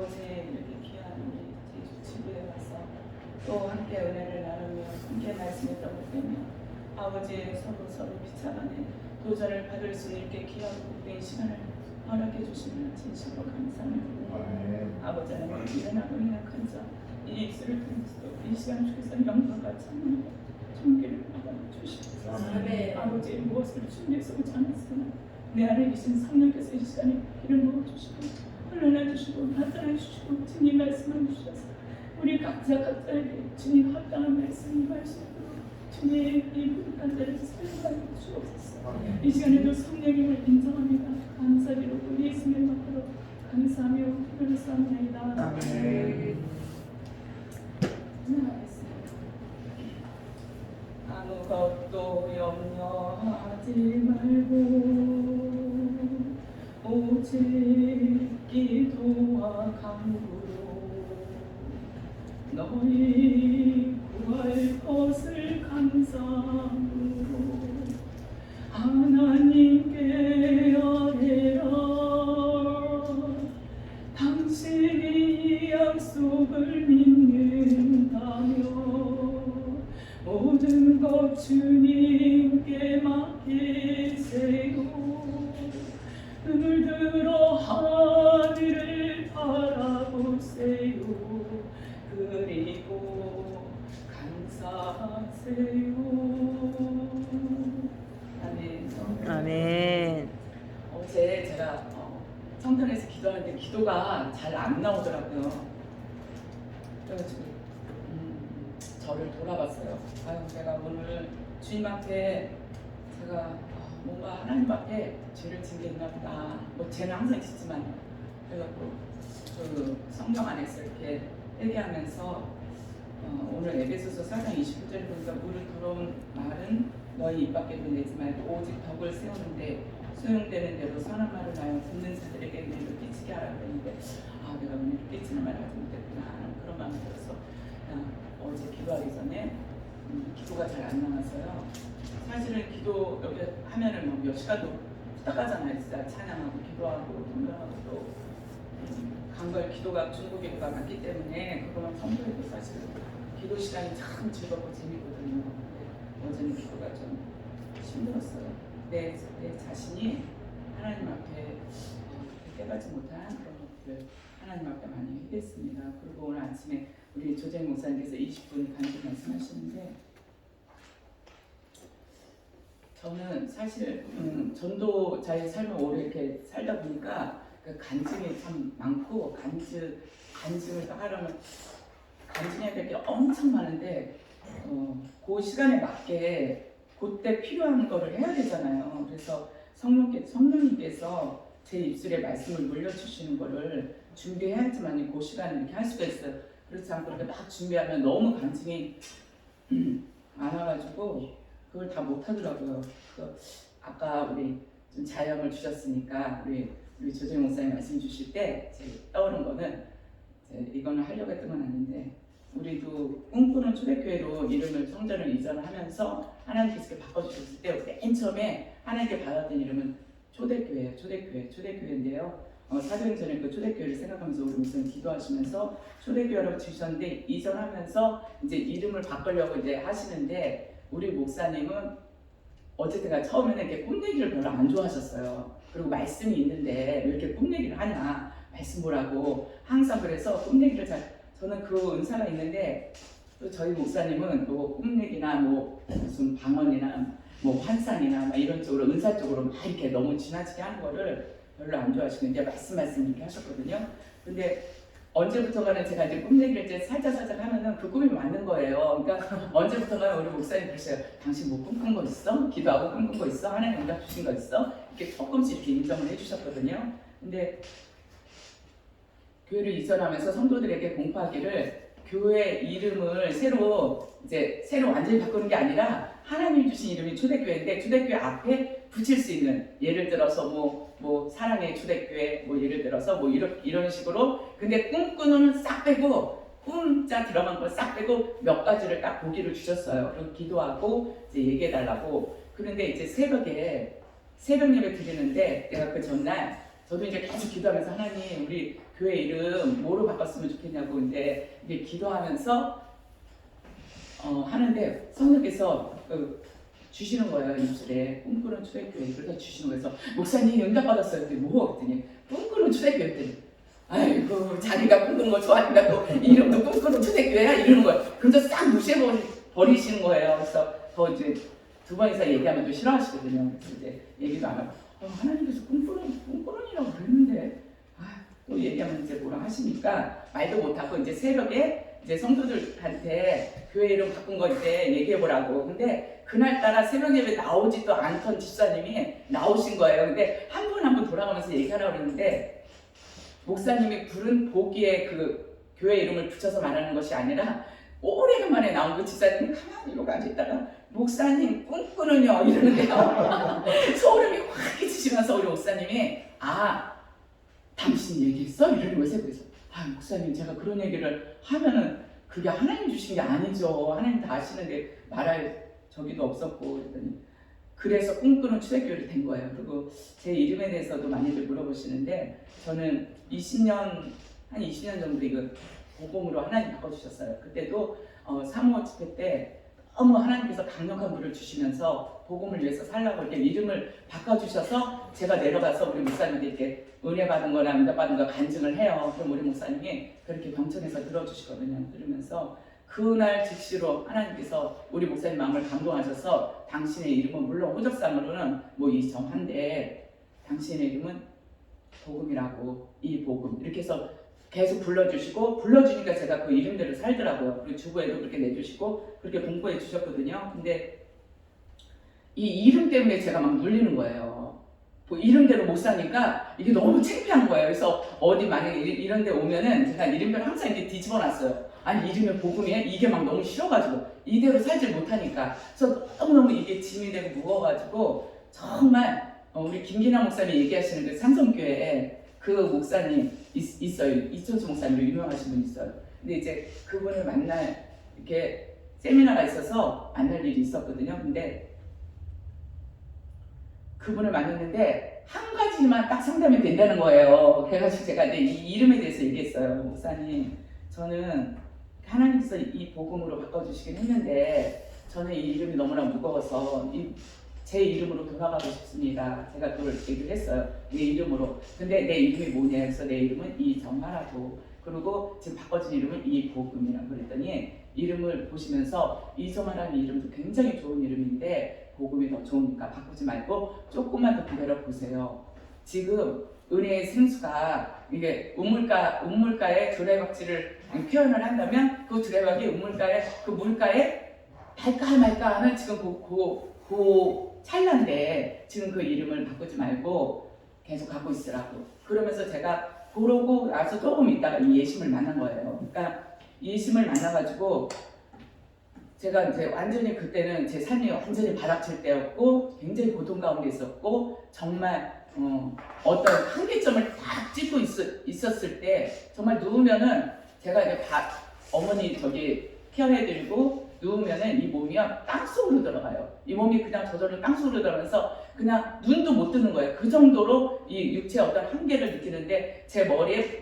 아버지의 이렇게 귀한 우리 제주 지구에 와서 또 함께 은혜를 나누며 함께 말씀을 떠들며 아버지의 서로 비참하는 도전을 받을 수 있게 귀하고 복된 시간을 허락해 주시면 진심으로 감사합니다. 아버지 하나님 일어나고 인약한 자이 입술을 통해서 이 시간 주께서 영광과 찬양과 존귀를 받아 주시옵소서. 아버지 무엇을 준비해서 오지 않았으나 내 안에 계신 성령께서 이 시간에 기름 부어주시고 흘러나 주시고 나타나 주시고 주님 말씀을 주셔서 우리 각자에게 주님 합당한 말씀을 말씀으로 주님 이 부족한 자를 사용하여 주옵소서. 이 시간에도 성령님을 인정합니다. 감사드리고 예수님의 이름으로 감사하며 기도했사옵나이다. 아멘. 아무것도 염려하지 말고 오직 기도와 간구로 너희 구할 것을 감사함으로 하나님께 아뢰라. 당신이 이 약속을 믿는다면 모든 것 주님께 맡기세요. 눈을 들어 하늘을 바라보세요. 그리고 감사하세요. 아멘. 아멘. 어제 제가 성전에서 기도하는데 기도가 잘 안 나오더라고요. 그래가지고 저를 돌아봤어요. 아유, 제가 오늘 주님 앞에 제가 뭔가 하나님 앞에 죄를 진 게 있나 보다. 뭐 죄는 항상 짓지만 그래갖고 그 성경 안에서 이렇게 얘기하면서 오늘 에베소서 4장 29절에 보니까 무릇 더러운 말은 너희 입 밖에도 내지 말고 오직 덕을 세우는데 소용되는 대로 선한 말을 하여 듣는 자들에게 은혜를 끼치게 하라 그랬는데 내가 은혜를 끼치는 말을 하지 못했구나 하는 그런 마음이 들어서 어제 기도하기 전에 기도가 잘 안 나와서요. 사실은 기도 여기 하면은 뭐 몇 시간도 후딱 가잖아요. 진짜 찬양하고 기도하고 동경하고 또 강걸 기도가 중국 기도가 많기 때문에 그거만 선도해도 사실은 기도 시간이 참 즐겁고 재밌거든요. 어제는 기도가 좀 힘들었어요. 내 자신이 하나님 앞에 깨닫지 못한 그런 것들을 하나님 앞에 많이 회개했습니다. 그리고 오늘 아침에 우리 조재 목사님께서 20분 간증 말씀하시는데 저는 사실 전도자의 삶을 오래 이렇게 살다 보니까 그 간증이 참 많고 간증을 하려면 간증해야 될 게 엄청 많은데 그 시간에 맞게 그때 필요한 거를 해야 되잖아요. 그래서 성령님께서 제 입술에 말씀을 물려주시는 거를 준비해야지만 그 시간에 이렇게 할 수가 있어요. 그렇지 않고 이렇게 막 준비하면 너무 간증이 많아가지고 그걸 다 못하더라고요. 아까 우리 좀 자영을 주셨으니까 우리 조재 목사님 말씀 주실 때 떠오른 거는 이거는 하려고 했던 건 아닌데 우리도 꿈꾸는 초대교회로 이름을 성전을 이전을 하면서 하나님께서 바꿔주셨을 때 맨 처음에 하나님께 받았던 이름은 초대교회예요. 초대교회인데요. 사도행 전에 그 초대교회를 생각하면서 우리 목사님 기도하시면서 초대교회라고 지으셨는데 이전하면서 이제 이름을 바꾸려고 이제 하시는데 우리 목사님은 어쨌든 처음에는 이렇게 꿈얘기를 별로 안 좋아하셨어요. 그리고 말씀이 있는데 왜 이렇게 꿈얘기를 하냐, 말씀 보라고 항상 그래서 꿈얘기를 저는 그 은사가 있는데 또 저희 목사님은 뭐 꿈얘기나 뭐 무슨 방언이나 뭐 환상이나 막 이런 쪽으로 은사 쪽으로 막 이렇게 너무 지나치게 하는 거를 별로 안 좋아하시고 이제 말씀 이렇게 하셨거든요. 근데 언제부터가는 제가 이제 꿈 얘기를 이제 살짝 하면은 그 꿈이 맞는 거예요. 그러니까 언제부터가 우리 목사님 그러셔요. 당신 뭐 꿈꾼 거 있어? 기도하고 꿈꾼 거 있어? 하나님 응답 주신 거 있어? 이렇게 조금씩 이렇게 인정을 해주셨거든요. 근데 교회를 이전하면서 성도들에게 공포하기를 교회 이름을 새로 완전히 바꾸는 게 아니라 하나님 주신 이름이 초대교회인데 초대교회 앞에 붙일 수 있는 예를 들어서 뭐 사랑의 초대교회 뭐 예를 들어서 뭐 이런 식으로 근데 꿈꾸는 싹 빼고 꿈자 들어간 걸 싹 빼고 몇 가지를 딱 보기를 주셨어요. 그리고 기도하고 이제 얘기해 달라고. 그런데 이제 새벽 예배 드리는데 내가 그 전날 저도 이제 계속 기도하면서 하나님 우리 교회 이름 뭐로 바꿨으면 좋겠냐고 근데 이게 기도하면서 하는데 성령께서 주시는 거예요. 입술에 꿈꾸는 초대교회 그래서 주시는 거예요. 그래서 목사님 응답 받았어요. 그랬더니 뭐 그랬더니 꿈꾸는 초대교회 했더니 아이고 자기가 꿈꾸는 거 좋아한다고 이름도 꿈꾸는 초대교회야 이러는 거예요. 그래서 싹 무시해버리시는 거예요. 그래서 더 이제 두 번 이상 얘기하면 또 싫어하시거든요. 그래서 이제 얘기도 안 하고 하나님께서 꿈꾸는이라고 그랬는데 또 얘기하면 이제 뭐라 하시니까 말도 못하고 이제 새벽에 이제 성도들한테 교회 이름 바꾼 거 이제 얘기해보라고. 근데 그날따라 새벽 예배 나오지도 않던 집사님이 나오신 거예요. 근데 한 분 한 분 돌아가면서 얘기하라고 그랬는데 목사님이 부른 보기에 그 교회 이름을 붙여서 말하는 것이 아니라 오래간만에 나온 그 집사님이 가만히 이러고 앉아있다가 목사님 꿈꾸는요 이러는데요. 소름이 확 끼치시면서 우리 목사님이 당신 얘기했어? 이러는 거예요. 그래서 목사님 제가 그런 얘기를 하면은 그게 하나님 주신 게 아니죠. 하나님 다 아시는데 말할 저기도 없었고 그랬더니 그래서 꿈꾸는 초대교회를 된 거예요. 그리고 제 이름에 대해서도 많이들 물어보시는데 저는 한 20년 정도 이거 복음으로 하나님 바꿔주셨어요. 그때도 사모 집회 때 너무 하나님께서 강력한 불을 주시면서 복음을 위해서 살라고 이렇게 이름을 바꿔주셔서 제가 내려가서 우리 목사님들 이렇게 은혜 받은 거나 응답 받은 거 간증을 해요. 그럼 우리 목사님이 그렇게 병천에서 들어주시거든요. 들으면서 그날 즉시로 하나님께서 우리 목사님 마음을 감동하셔서 당신의 이름은 물론 호적상으로는 뭐 이정한데 당신의 이름은 복음이라고 이 복음 이렇게 해서 계속 불러주니까 제가 그 이름대로 살더라고요. 그리고 주보에도 그렇게 내주시고 그렇게 공부해 주셨거든요. 근데 이 이름 때문에 제가 막 눌리는 거예요. 뭐 이름대로 못 사니까 이게 너무 창피한 거예요. 그래서 어디 만약에 이런 데 오면은 제가 이름대로 항상 이렇게 뒤집어 놨어요. 아니 이름이 복음이야? 이게 막 너무 싫어가지고 이대로 살질 못하니까 그래서 너무너무 이게 짐이 되고 무거워가지고 정말 우리 김기남 목사님이 얘기하시는 그 산성교회에 그 목사님 있어요. 이천수 목사님으로 유명하신 분 있어요. 근데 이제 그분을 만날 이렇게 세미나가 있어서 만날 일이 있었거든요. 근데 그분을 만났는데 한 가지만 딱 상담이 된다는 거예요. 그래가지고 제가 이제 이 이름에 대해서 얘기했어요. 목사님, 저는 하나님께서 이 복음으로 바꿔주시긴 했는데 저는 이 이름이 너무나 무거워서 제 이름으로 돌아가고 싶습니다. 제가 그걸 얘기를 했어요. 내 이름으로. 근데 내 이름이 뭐냐 해서 내 이름은 이정하라고. 그리고 지금 바꿔진 이름은 이복음이라고 그랬더니 이름을 보시면서 이정하라는 이름도 굉장히 좋은 이름인데 복음이 더 좋으니까 바꾸지 말고 조금만 더 기다려 보세요. 지금 은혜의 생수가 이게 우물가의 두레박쥐를 표현을 한다면 그 두레박이 우물가의 그 물가에 달까 말까 하는 지금 그 찰나인데 지금 그 이름을 바꾸지 말고 계속 갖고 있으라고. 그러면서 제가 그러고 나서 조금 있다가 이 예심을 만난 거예요. 그러니까 예심을 만나가지고 제가 이제 완전히 그때는 제 삶이 완전히 바닥칠 때였고 굉장히 고통 가운데 있었고 정말 어떤 한계점을 딱 찍고 있었을 때 정말 누우면은 제가 이제 어머니 저기 케어해드리고 누우면은 이 몸이 땅속으로 들어가요. 이 몸이 그냥 저절로 땅속으로 들어가면서 그냥 눈도 못 뜨는 거예요. 그 정도로 이 육체의 어떤 한계를 느끼는데 제 머리에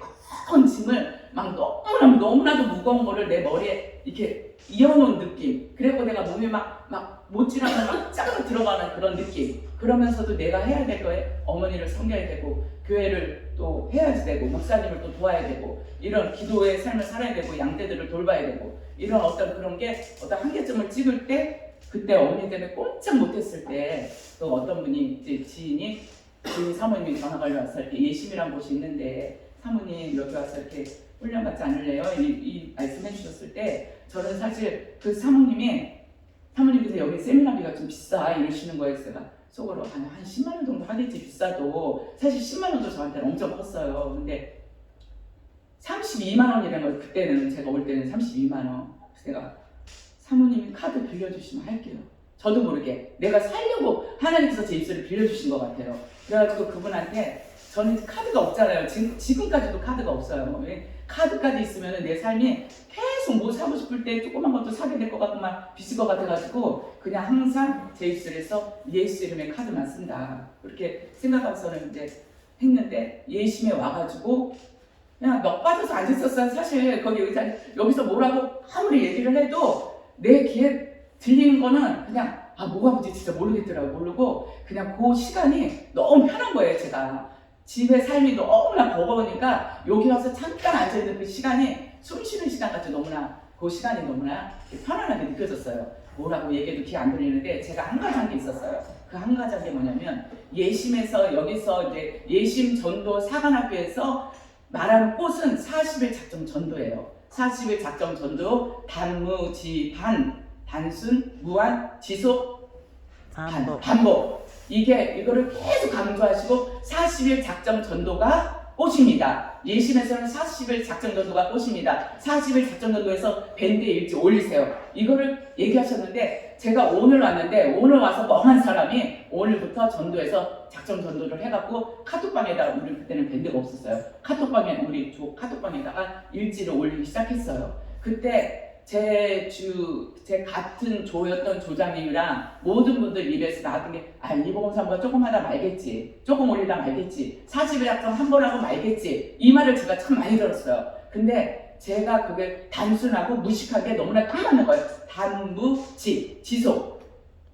큰 짐을 막 너무나도 무거운 거를 내 머리에 이렇게 이어놓은 느낌. 그래서 내가 몸이 막 못지않게 막 짱으로 들어가는 그런 느낌. 그러면서도 내가 해야 될 거에 어머니를 섬겨야 되고 교회를 또 해야지 되고 목사님을 또 도와야 되고 이런 기도의 삶을 살아야 되고 양떼들을 돌봐야 되고 이런 어떤 그런 게 어떤 한계점을 찍을 때 그때 어머니 때문에 꼼짝 못했을 때 또 어떤 분이 이제 지인 사모님이 전화 걸려와서 이렇게 예심이란 곳이 있는데 사모님 여기 와서 이렇게 훈련 받지 않을래요? 이 말씀해 주셨을 때 저는 사실 그 사모님께서 여기 세미나비가 좀 비싸 이러시는 거예요. 제가 속으로 한 10만 원 정도 하겠지 비싸도 사실 10만 원도 저한테는 엄청 컸어요. 근데 32만 원이라는 걸 그때는 제가 올 때는 32만 원. 그래서 제가 사모님이 카드 빌려주시면 할게요. 저도 모르게 내가 살려고 하나님께서 제 입술을 빌려주신 것 같아요. 그래가지고 그분한테 저는 카드가 없잖아요. 지금까지도 카드가 없어요. 카드까지 있으면 내 삶이 계속 뭐 사고 싶을 때 조그만 것도 사게 될 것 같고 막 비쌀 것 같아가지고 그냥 항상 제 입술에서 예수 이름의 카드만 쓴다. 그렇게 생각하고서는 이제 했는데 예심에 와가지고 그냥 넋 빠져서 앉았었어요. 사실 거기 여기서 뭐라고 아무리 얘기를 해도 내 귀에 들리는 거는 그냥 뭐가 뭔지 진짜 모르겠더라고요. 모르고 그냥 그 시간이 너무 편한 거예요. 제가 집의 삶이 너무나 버거우니까 여기 와서 잠깐 앉아있는 그 시간이 숨 쉬는 시간같이 너무나 그 시간이 너무나 편안하게 느껴졌어요. 뭐라고 얘기해도 귀 안 들리는데 제가 한 가지 한 게 있었어요. 그 한 가지 한 게 뭐냐면 예심에서 여기서 이제 예심 전도 사관학교에서 말하는 꽃은 40일 작정 전도예요. 40일 작정 전도 단무지반 단순 무한 지속 반복 이거를 계속 강조하시고 40일 작정 전도가 꽃입니다. 예심에서는 40일 작정 전도가 꽃입니다. 40일 작정 전도에서 밴드 일지 올리세요. 이거를 얘기하셨는데 제가 오늘 왔는데 오늘 와서 멍한 사람이 오늘부터 전도에서 작정 전도를 해갖고 카톡방에다가 우리 그때는 밴드가 없었어요. 카톡방에다가 일지를 올리기 시작했어요. 그때 제 같은 조였던 조장님이랑 모든 분들 입에서 나왔던 게 이보검사보다 조금 하다 말겠지, 조금 올리다 말겠지, 40일 작정 한 번 하고 말겠지, 이 말을 제가 참 많이 들었어요. 근데 제가 그게 단순하고 무식하게 너무나 딱 맞는 거예요. 단무지 지속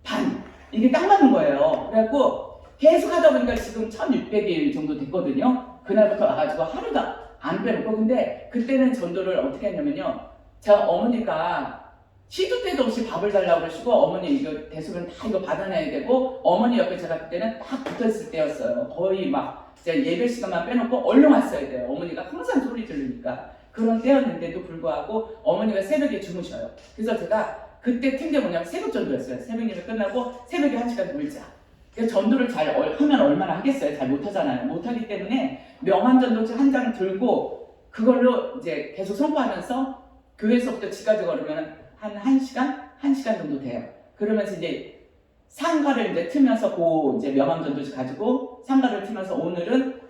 반 이게 딱 맞는 거예요. 그래갖고 계속 하다 보니까 지금 1600일 정도 됐거든요. 그날부터 와가지고 하루도 안 빼놓고. 근데 그때는 전도를 어떻게 했냐면요, 제가 어머니가 시도 때도 없이 밥을 달라고 그러시고 어머니 이거 대소변 다 이거 받아내야 되고 어머니 옆에 제가 그때는 딱 붙어있을 때였어요. 거의 막 제가 예배 시간만 빼놓고 얼른 왔어야 돼요. 어머니가 항상 소리 지르니까. 그런 때였는데도 불구하고 어머니가 새벽에 주무셔요. 그래서 제가 그때 튼 게 뭐냐면 새벽 전도였어요. 새벽 예배 끝나고 새벽에 1시간 놀자. 그래서 전도를 잘 하면 얼마나 하겠어요. 잘 못하잖아요. 못하기 때문에 명함전도지 한 장 들고 그걸로 이제 계속 선포하면서 교회에서부터 집까지 걸으면 한 1시간 정도 돼요. 그러면서 이제 상가를 이제 틀면서 이제 명함전도지 가지고 상가를 틀면서 오늘은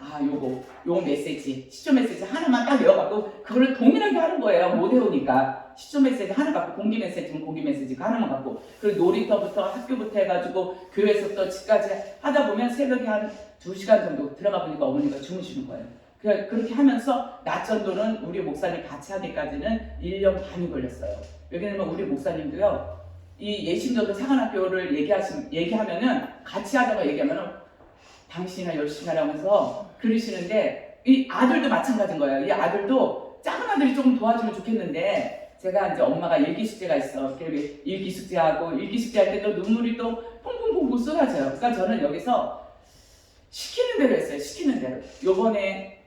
요거 메시지, 시조 메시지 하나만 딱 외워갖고 그거를 동일하게 하는 거예요. 못 외우니까. 시조 메시지 하나 갖고 공기 메시지는 공기 메시지 하나만 갖고 그리고 놀이터부터 학교부터 해가지고 교회에서부터 집까지 하다 보면 새벽에 한 2시간 정도 들어가 보니까 어머니가 주무시는 거예요. 그렇게 하면서 낮전도는 우리 목사님 같이 하기까지는 1년 반이 걸렸어요. 왜냐면 우리 목사님도요, 이 예심전도 사관학교를 얘기하면은 같이 하다가 얘기하면은 당신이나 열심히 하라고 해서 그러시는데 이 아들도 마찬가지인 거예요. 이 아들도 작은 아들이 조금 도와주면 좋겠는데 제가 이제 엄마가 일기숙제가 있어. 일기숙제하고 일기숙제할 때 또 눈물이 또 퐁퐁퐁 쏟아져요. 그러니까 저는 여기서 시키는 대로 했어요. 시키는 대로. 요번에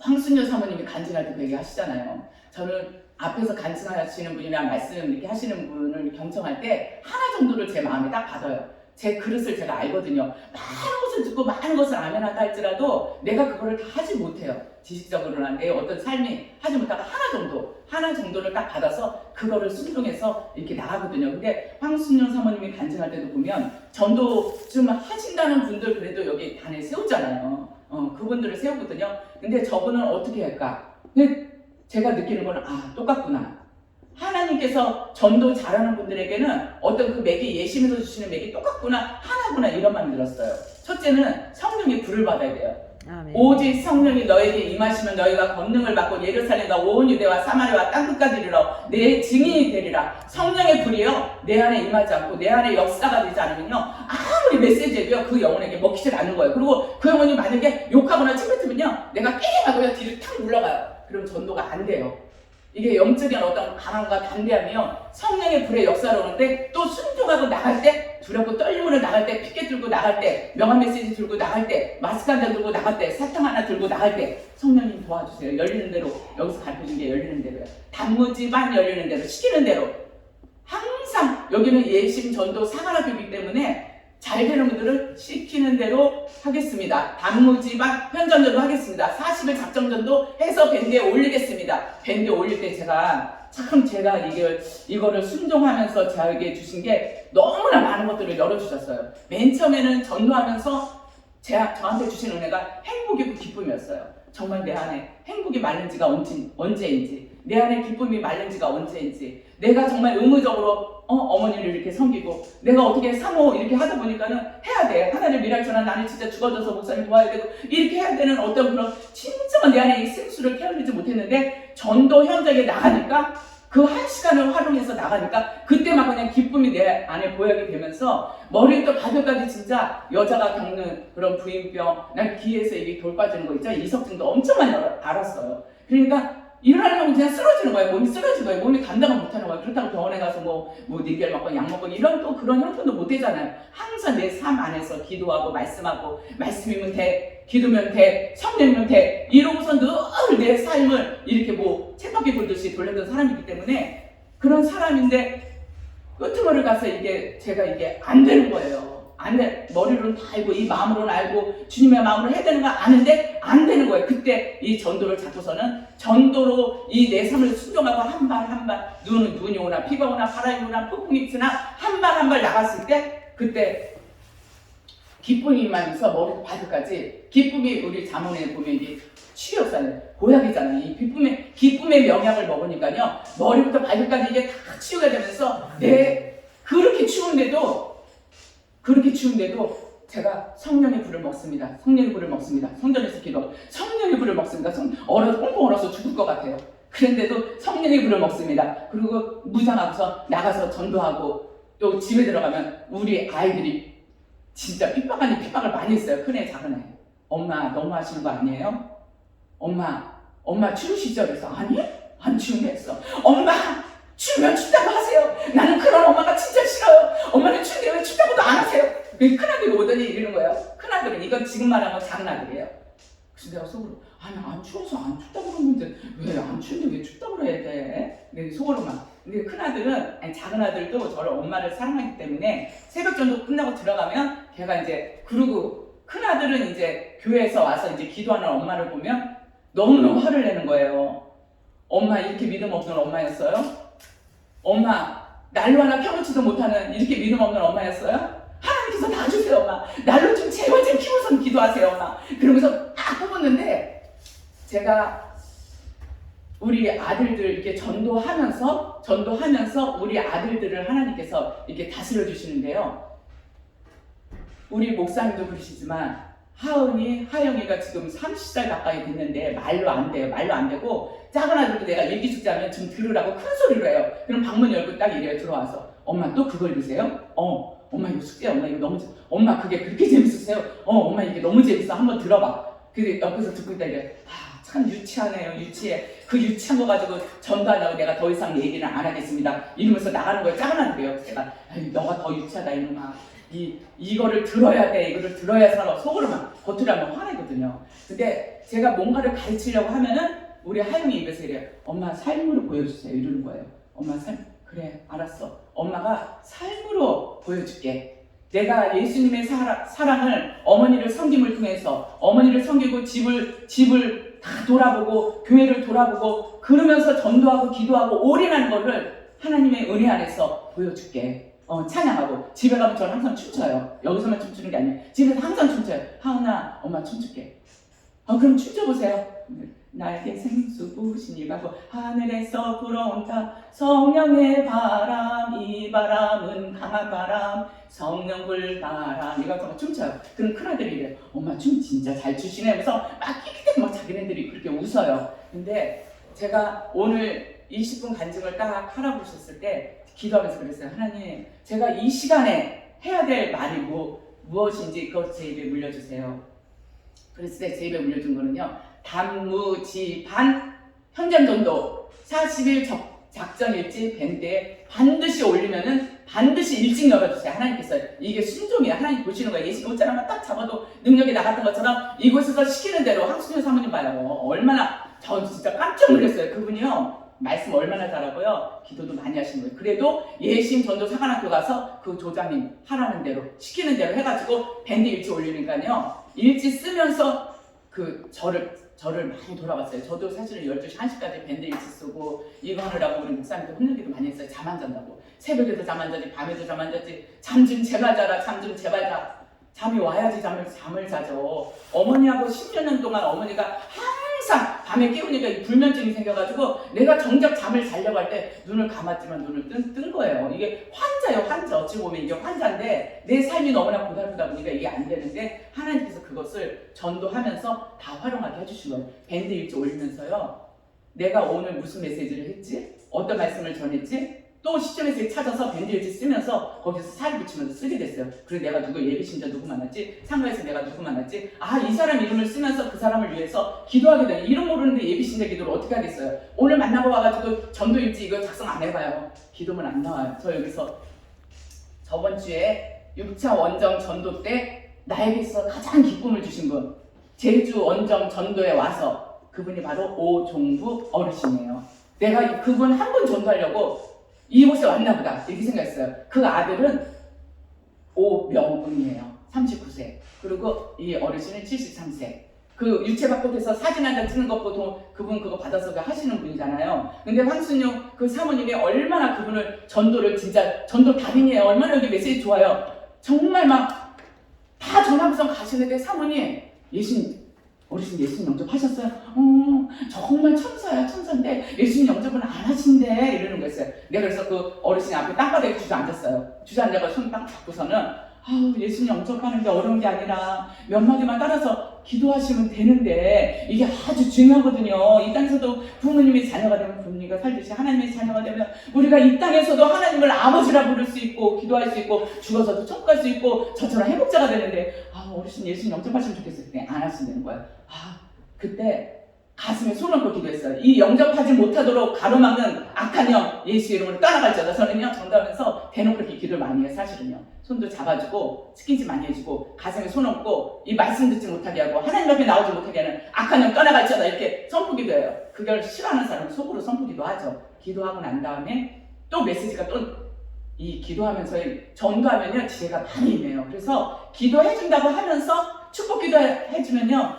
황순여 사모님이 간증할 때 그 얘기 하시잖아요. 저는 앞에서 간증하시는 분이랑 말씀 이렇게 하시는 분을 경청할 때 하나 정도를 제 마음에 딱 받아요. 제 그릇을 제가 알거든요. 많은 것을 듣고 많은 것을 아멘한다 할지라도 내가 그거를 다 하지 못해요. 지식적으로나 내 어떤 삶이 하지 못하고 하나 정도를 딱 받아서 그거를 순종해서 이렇게 나가거든요. 근데 황순영 사모님이 간증할 때도 보면 전도 좀 하신다는 분들 그래도 여기 단에 세우잖아요. 그분들을 세우거든요. 근데 저분은 어떻게 할까? 근데 제가 느끼는 거는 똑같구나. 하나님께서 전도 잘하는 분들에게는 어떤 그 맥이 예심에서 주시는 맥이 똑같구나, 하나구나 이런 말을 들었어요. 첫째는 성령의 불을 받아야 돼요. 아멘. 오직 성령이 너에게 임하시면 너희가 권능을 받고 예루살렘과 온 유대와 사마리아와 땅끝까지 이르러 내 증인이 되리라. 성령의 불이요 내 안에 임하지 않고 내 안에 역사가 되지 않으면요 아무리 메시지해도요 그 영혼에게 먹히질 않는 거예요. 그리고 그 영혼이 만약에 욕하거나 침뱉으면요 내가 깽하고요 뒤를 탁 물러가요. 그럼 전도가 안 돼요. 이게 영적인 어떤 강함과 담대함이요 성령의 불의 역사로 오는데 또 순종하고 나갈 때 두렵고 떨림으로 나갈 때 피켓 들고 나갈 때 명함 메시지 들고 나갈 때 마스크 한 장 들고 나갈 때 사탕 하나 들고 나갈 때 성령님 도와주세요. 열리는 대로 여기서 가르쳐준 게 열리는 대로요. 단무지반 열리는 대로 시키는 대로 항상 여기는 예심 전도 사관학교이기 때문에 잘 되는 분들은 시키는 대로 하겠습니다. 단무지반 현전전도 하겠습니다. 40일 작정전도 해서 밴드에 올리겠습니다. 밴드에 올릴 때 제가 이거를 순종하면서 저에게 주신 게 너무나 많은 것들을 열어주셨어요. 맨 처음에는 전도하면서 저한테 주신 은혜가 행복이고 기쁨이었어요. 정말 내 안에 행복이 마른 지가 언제인지, 내 안에 기쁨이 마른 지가 언제인지, 내가 정말 의무적으로 어머니를 이렇게 섬기고 내가 어떻게 사모 이렇게 하다 보니까는 해야 돼. 하나님 일할 줄은 나는 진짜 죽어져서 목사님 도와야 되고 이렇게 해야 되는 어떤 그런 진정한 내 안에 이 생수를 깨어내지 못했는데, 전도 현장에 나가니까 그 한 시간을 활용해서 나가니까 그때 막 그냥 기쁨이 내 안에 보여게 되면서, 머리부터 발끝까지 진짜 여자가 겪는 그런 부인병, 난 귀에서 입이 돌 빠지는 거 있죠. 이석증도 엄청 많이 알았어요. 그러니까 일어나려면 그냥 쓰러지는 거예요. 몸이 쓰러지는 거예요. 몸이 감당을 못하는 거예요. 그렇다고 병원에 가서 뭐 닌겔 먹고 약 먹고 이런 또 그런 형편도 못 되잖아요. 항상 내 삶 안에서 기도하고 말씀하고, 말씀이면 돼, 기도면 돼, 성령이면 돼, 이러고서 늘 내 삶을 이렇게 뭐 쳇바퀴 돌듯이 돌렸던 사람이기 때문에, 그런 사람인데 끄트머리를 가서 제가 이게 안 되는 거예요. 안 돼. 머리로는 다 알고 이 마음으로는 알고 주님의 마음으로 해야 되는 거 아는데 안 되는 거예요. 그때 이 전도를 잡고서는 전도로 이 내 삶을 순종하고 한 발 한 발, 눈이 오나 비가 오나 바람이 오나 폭풍이 치나 한 발 한 발 나갔을 때, 그때 기쁨이 임하면서 머리부터 발끝까지, 기쁨이 우리 자문에 보면 이게 치유역사는 보약이잖아요. 이 기쁨의 명약을 먹으니까요, 머리부터 발끝까지 이게 다 치유가 되면서 그렇게 추운데도 제가 성령의 불을 먹습니다. 성령의 불을 먹습니다. 성전에서 기도하고 성령의 불을 먹습니다. 꽁꽁 얼어서 죽을 것 같아요. 그런데도 성령의 불을 먹습니다. 그리고 무장하고서 나가서 전도하고, 또 집에 들어가면 우리 아이들이 진짜 핍박 아닌 핍박을 많이 했어요. 큰애 작은애. 엄마 너무 하시는 거 아니에요? 엄마 추우시죠? 그래서 아니 안 추운데 했어. 엄마 추우면 춥다고 하세요. 나는 그런 엄마가 진짜 싫어요. 엄마는 추운데 왜 춥다고도 안 하세요? 큰아들이 오더니 이러는 거예요. 큰아들은, 이건 지금 말하면 작은아들이에요. 그래서 내가 속으로, 아니 안 추워서 안 춥다고 그러는데 왜 안 추운데 왜 춥다고 그래야 돼? 내 속으로만. 근데 큰아들은, 작은아들도 저를 엄마를 사랑하기 때문에 새벽 전도 끝나고 들어가면 걔가 이제, 그러고 큰아들은 이제 교회에서 와서 이제 기도하는 엄마를 보면 너무너무 화를 내는 거예요. 엄마 이렇게 믿음 없는 엄마였어요? 엄마 날로 하나 펴놓지도 못하는 이렇게 믿음 없는 엄마였어요? 하나님께서 다 주세요 엄마. 날로 좀 제발 좀 키워서 기도하세요 엄마. 그러면서 딱 뽑았는데, 제가 우리 아들들 이렇게 전도하면서 우리 아들들을 하나님께서 이렇게 다스려 주시는데요. 우리 목사님도 그러시지만 하영이가 지금 30살 가까이 됐는데 말로 안 돼요. 말로 안 되고, 작은 아들도 내가 일기숙제하면 좀 들으라고 큰 소리로 해요. 그럼 방문 열고 딱 이래요. 들어와서 엄마 또 그걸 읽으세요? 엄마 이거 숙제, 엄마 이거 너무 엄마 그게 그렇게 재밌으세요? 엄마 이게 너무 재밌어. 한번 들어봐. 근데 옆에서 듣고 있다 이래. 참 유치하네요. 유치해. 그 유치한 거 가지고 전도하려고 내가 더 이상 얘기는 안 하겠습니다. 이러면서 나가는 거예요. 작은 아들이에요. 제가 너가 더 유치하다 이놈아. 이거를 들어야 돼. 이거를 들어야 살아. 속으로만, 겉으로 하면 화내거든요. 근데 제가 뭔가를 가르치려고 하면은 우리 하영이 입에서 이래요. 엄마 삶으로 보여주세요. 이러는 거예요. 엄마 삶. 그래 알았어. 엄마가 삶으로 보여줄게. 내가 예수님의 사랑을, 어머니를 섬김을 통해서, 어머니를 섬기고 집을 다 돌아보고 교회를 돌아보고 그러면서 전도하고 기도하고 올인하는 거를 하나님의 은혜 안에서 보여줄게. 찬양하고 집에 가면 저는 항상 춤춰요. 여기서만 춤추는 게 아니에요. 집에서 항상 춤춰요. 하은아 엄마 춤출게. 그럼 춤춰보세요. 날개 생수 부으신 이가고 하늘에서 불어온다 성령의 바람, 이 바람은 강한 바람, 성령 불바람. 이거 춤춰요. 그럼 큰아들이 이래요. 엄마 춤 진짜 잘 추시네 하면서 막 끼끼대고 막 자기네들이 그렇게 웃어요. 근데 제가 오늘 20분 간증을 딱 하라고 하셨을 때 기도하면서 그랬어요. 하나님, 제가 이 시간에 해야 될 말이 무엇인지 그것 제 입에 물려주세요. 그랬을 때 제 입에 물려준 거는요, 단무지반 현장전도 40일 작전일지 밴드에 반드시 올리면은 반드시 일찍 열어주세요. 하나님께서. 이게 순종이야. 하나님 보시는 거예요. 예시 옷자랑만 딱 잡아도 능력이 나갔던 것처럼 이곳에서 시키는 대로. 황수진 사모님 봐요. 얼마나, 저 진짜 깜짝 놀랐어요. 그분이요, 말씀 얼마나 잘하고요, 기도도 많이 하시는 거예요. 그래도 예심 전도 사관학교 가서 그 조장님 하라는 대로 시키는 대로 해가지고 밴드 일지 올리니까요, 일지 쓰면서 저를 많이 돌아봤어요. 저도 사실은 12시 1시까지 밴드 일지 쓰고 이거 하느라고 우리 목사님도 혼내기도 많이 했어요. 잠 안 잔다고. 새벽에도 잠 안 자지, 밤에도 잠 안 자지. 잠 좀 제발 자라, 잠 좀 제발 자. 잠이 와야지 잠을 자죠. 어머니하고 10년 동안 어머니가 밤에 깨우니까 이 불면증이 생겨가지고 내가 정작 잠을 자려고 할 때 눈을 감았지만 눈을 뜬 거예요. 이게 환자예요, 환자. 어찌 보면 이게 환자인데 내 삶이 너무나 고달프다 보니까 이게 안 되는데 하나님께서 그것을 전도하면서 다 활용하게 해주신 거예요. 밴드 일지 올리면서요. 내가 오늘 무슨 메시지를 했지? 어떤 말씀을 전했지? 또 시점에서 찾아서 밴드일지 쓰면서 거기서 살을 붙이면서 쓰게 됐어요. 그리고 내가 누구 예비신자 누구 만났지? 상가에서 내가 누구 만났지? 아, 이 사람 이름을 쓰면서 그 사람을 위해서 기도하게 되네. 이름 모르는데 예비신자 기도를 어떻게 하겠어요? 오늘 만나고 와가지고 전도일지 이거 작성 안 해봐요. 기도문 안 나와요. 저 여기서 저번 주에 6차 원정 전도 때 나에게서 가장 기쁨을 주신 분, 제주 원정 전도에 와서 그분이 바로 오종부 어르신이에요. 내가 그분 한 분 전도하려고 이곳에 왔나 보다 이렇게 생각했어요. 그 아들은 오명웅이에요. 39세. 그리고 이 어르신은 73세. 그 유채밭에서 사진 한 장 찍는 것 보통 그분 그거 받아서 하시는 분이잖아요. 근데 황순용 그 사모님이 얼마나 그분을 전도를 진짜 전도 달인이에요. 얼마나 여기 메시지 좋아요. 정말 막 다 전화부선 가시는데 사모님 어르신 예수님 영접하셨어요? 정말 천사야, 천사인데 예수님 영접은 안 하신대 이러는 거였어요. 내가 그래서 그 어르신 앞에 땅바닥에 주저앉았어요. 주저앉아서 손 딱 잡고서는 예수님 영접하는 게 어려운 게 아니라 몇 마디만 따라서 기도하시면 되는데 이게 아주 중요하거든요. 이 땅에서도 부모님의 자녀가 되면 부모님과 살듯이 하나님의 자녀가 되면 우리가 이 땅에서도 하나님을 아버지라 부를 수 있고 기도할 수 있고 죽어서도 천국 갈 수 있고 저처럼 회복자가 되는데 어르신 예수님 영접하시면 좋겠어요. 그때 안 하신다는 거예요. 그때 가슴에 손 얹고 기도했어요. 이 영접하지 못하도록 가로막는 악한 영 예수 이름으로 떠나갈지어다. 저는요 전도하면서 대놓고 이렇게 기도를 많이 해요. 사실은요. 손도 잡아주고 스킨십 많이 해주고 가슴에 손 얹고 이 말씀 듣지 못하게 하고 하나님 앞에 나오지 못하게 하는 악한 영 떠나갈지어다 이렇게 선포기도 해요. 그걸 싫어하는 사람은 속으로 선포기도 하죠. 기도하고 난 다음에 또 메시지가 또 이 기도하면서 전도하면요 지혜가 많이 임해요. 그래서 기도해준다고 하면서 축복 기도해주면요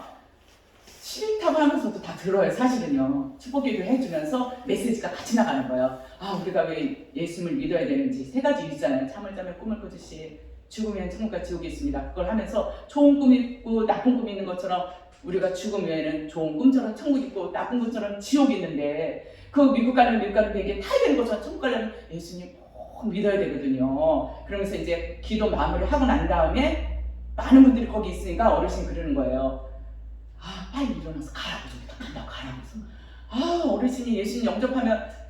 싫다고 하면서도 다 들어요. 사실은요 축복 기도 해주면서 메시지가 같이 나가는 거예요. 우리가 왜 예수님을 믿어야 되는지 세 가지 있잖아요. 잠을 자면 꿈을 꾸듯이 죽으면 천국과 지옥이 있습니다. 그걸 하면서 좋은 꿈이 있고 나쁜 꿈이 있는 것처럼 우리가 죽음 외에는 좋은 꿈처럼 천국 있고 나쁜 꿈처럼 지옥이 있는데 그 미국 가는 비행기에 타야 되는 것처럼 천국 가려면 예수님 꼭 믿어야 되거든요. 그러면서 이제 기도 마무리를 하고 난 다음에 많은 분들이 거기 있으니까 어르신이 그러는 거예요. 빨리 일어나서 가라고 저기 간다고 가라고. 어르신이 예수님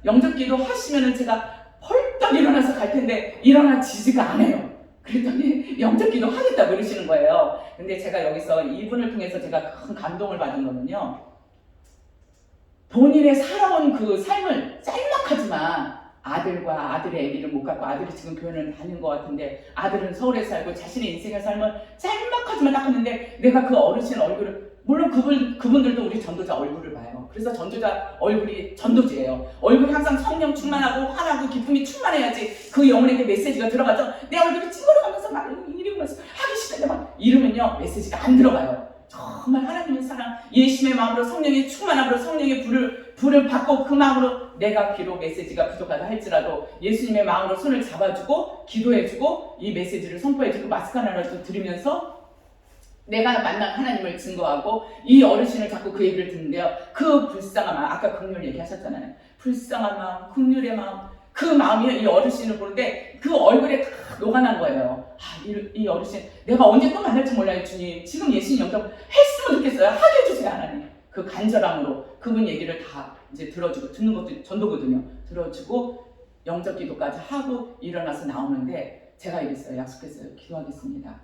영접 기도 하시면은 제가 펄떡 일어나서 갈 텐데 일어나지지가 않아요. 그랬더니 영접 기도 하겠다고 그러시는 거예요. 근데 제가 여기서 이분을 통해서 제가 큰 감동을 받은 거는요. 본인의 살아온 그 삶을 짤막하지만 아들과 아들의 아기를 못 갖고 아들이 지금 교회는 다닌 것 같은데 아들은 서울에 살고 자신의 인생의 삶을 짤막하지만 딱 하는데 내가 그 어르신 얼굴을 물론 그분들도 우리 전도자 얼굴을 봐요. 그래서 전도자 얼굴이 전도지예요. 얼굴이 항상 성령 충만하고 환하고 기쁨이 충만해야지 그 영혼에게 메시지가 들어가죠. 내 얼굴이 찡그러가면서 막 이러면서 하기 싫은데 막 이러면요 메시지가 안 들어가요. 정말 하나님의 사랑, 예수님의 마음으로 성령의 충만함으로 성령의 불을 받고 그 마음으로 내가 비록 메시지가 부족하다 할지라도 예수님의 마음으로 손을 잡아주고 기도해주고 이 메시지를 선포해주고 마스크 하나를 들으면서 내가 만난 하나님을 증거하고 이 어르신을 자꾸 그 얘기를 듣는데요. 그 불쌍한 마음, 아까 긍휼 얘기하셨잖아요. 불쌍한 마음, 긍휼의 마음, 그 마음이 이 어르신을 보는데 그 얼굴에 다 녹아난 거예요. 이 어르신 내가 언제 또 만날지 몰라요. 주님 지금 예수님 영접 했으면 좋겠어요. 하게 해주세요 하나님. 그 간절함으로 그분 얘기를 다 이제 들어주고 듣는 것도 전도거든요. 들어주고 영접 기도까지 하고 일어나서 나오는데 제가 이랬어요. 약속했어요. 기도하겠습니다.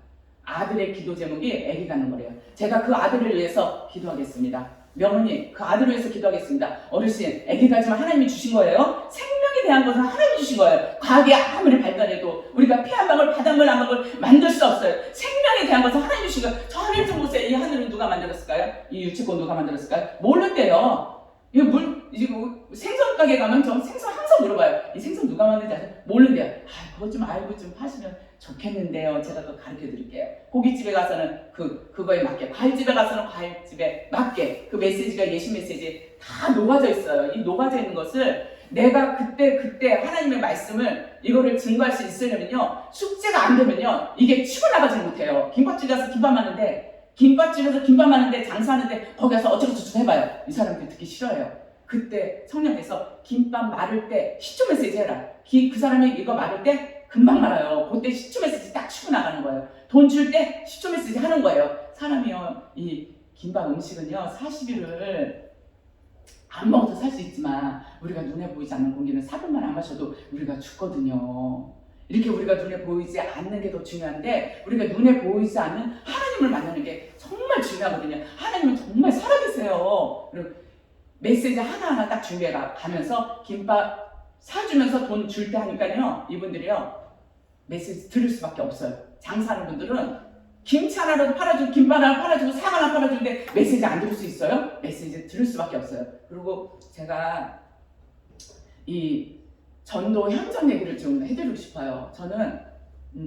아들의 기도 제목이 아기 갖는 거래요. 제가 그 아들을 위해서 기도하겠습니다. 명언이 그 아들을 위해서 기도하겠습니다. 어르신 아기 가지만 하나님이 주신 거예요. 생명에 대한 것은 하나님이 주신 거예요. 과학이 아무리 발달해도 우리가 피 한 방울 바닷물 한 방울 만들 수 없어요. 생명에 대한 것은 하나님이 주신 거예요. 저 하늘 좀 보세요. 이 하늘은 누가 만들었을까요? 이 유채꽃 누가 만들었을까요? 모르는데요. 이제 생선 가게 가면 저 생선 항상 물어봐요. 이 생선 누가 만드는지 아세요? 모르는데요. 그거 좀 알고 좀 하시면 좋겠는데요. 제가 그거 가르쳐 드릴게요. 고깃집에 가서는 그거에 맞게, 과일집에 가서는 과일집에 맞게 그 메시지가 예수 메시지 다 녹아져 있어요. 이 녹아져 있는 것을 내가 그때 하나님의 말씀을 이거를 증거할 수 있으려면요. 숙제가 안 되면요. 이게 치고 나가지 못해요. 김밥집 가서 김밥 하는데 김밥집에서 김밥 많은데 장사하는데 거기 가서 어쩌고저쩌고 해봐요. 이 사람들 듣기 싫어요. 그때 성령께서 김밥 마를 때 시초 메시지 해라. 그 사람이 이거 마를 때 금방 말아요. 그때 시초 메시지 딱 치고 나가는 거예요. 돈 줄 때 시초 메시지 하는 거예요. 사람이요, 이 김밥 음식은요 40일을 안 먹어도 살 수 있지만 우리가 눈에 보이지 않는 공기는 4분만 안 마셔도 우리가 죽거든요. 이렇게 우리가 눈에 보이지 않는 게 더 중요한데 우리가 눈에 보이지 않는 하나님을 만나는 게 정말 중요하거든요. 하나님은 정말 살아계세요. 그리고 메시지 하나하나 딱 준비해 가면서 김밥 사주면서 돈 줄 때 하니까요, 이분들이요 메시지 들을 수밖에 없어요. 장사하는 분들은 김치 하나라도 팔아주고 김밥 하나 팔아주고 상 하나 팔아주는데 메시지 안 들을 수 있어요? 메시지 들을 수밖에 없어요. 그리고 제가 이 전도 현장 얘기를 좀 해드리고 싶어요. 저는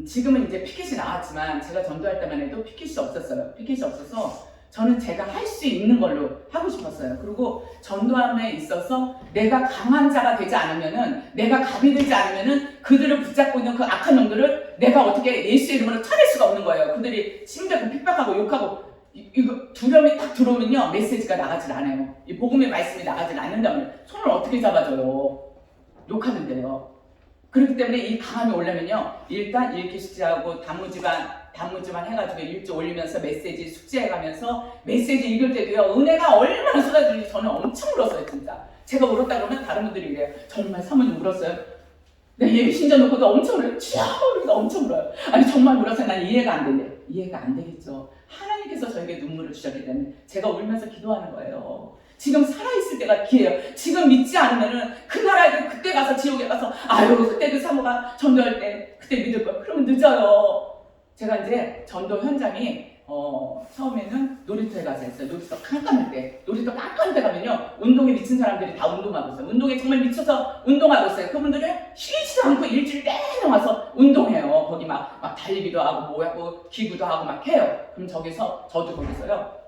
지금은 이제 피켓이 나왔지만 제가 전도할 때만 해도 피켓이 없었어요. 피켓이 없어서 저는 제가 할 수 있는 걸로 하고 싶었어요. 그리고 전도함에 있어서 내가 강한 자가 되지 않으면은, 내가 갑이 되지 않으면은 그들을 붙잡고 있는 그 악한 놈들을 내가 어떻게 예수 이름으로 쳐낼 수가 없는 거예요. 그들이 힘들고 핍박하고 욕하고 이거 두려움이 딱 들어오면요 메시지가 나가질 않아요. 이 복음의 말씀이 나가질 않는다면 손을 어떻게 잡아줘요? 욕하는데요. 그렇기 때문에 이 강함이 오려면요 일단 읽기 숙제하고 단무지만 해가지고 일주 올리면서 메시지 숙제해가면서 메시지 읽을 때도요 은혜가 얼마나 쏟아지는지 저는 엄청 울었어요. 진짜 제가 울었다 그러면 다른 분들이 그래요. 정말 사모님 울었어요? 네, 예비 신전 놓고도 엄청 울어요. 그래서 엄청 울어요. 아니 정말 울어서 난 이해가 안 된대. 이해가 안 되겠죠. 하나님께서 저에게 눈물을 주셨기 때문에 제가 울면서 기도하는 거예요. 지금 살아있을 때가 기회예요. 지금 믿지 않으면은 그 나라에 그때 가서 지옥에 가서 아유 그때 그 사모가 전도할 때 그때 믿을 거야. 그러면 늦어요. 제가 이제 전도 현장이 처음에는 놀이터에 가서 했어요. 놀이터 깜깜할 때. 놀이터 깜깜할 때 가면요 운동에 미친 사람들이 다 운동하고 있어요. 운동에 정말 미쳐서 운동하고 있어요. 그분들은 쉬지도 않고 일주일 내내 와서 운동해요. 거기 막 달리기도 하고 뭐하고 기구도 하고 막 해요. 그럼 저도 거기서요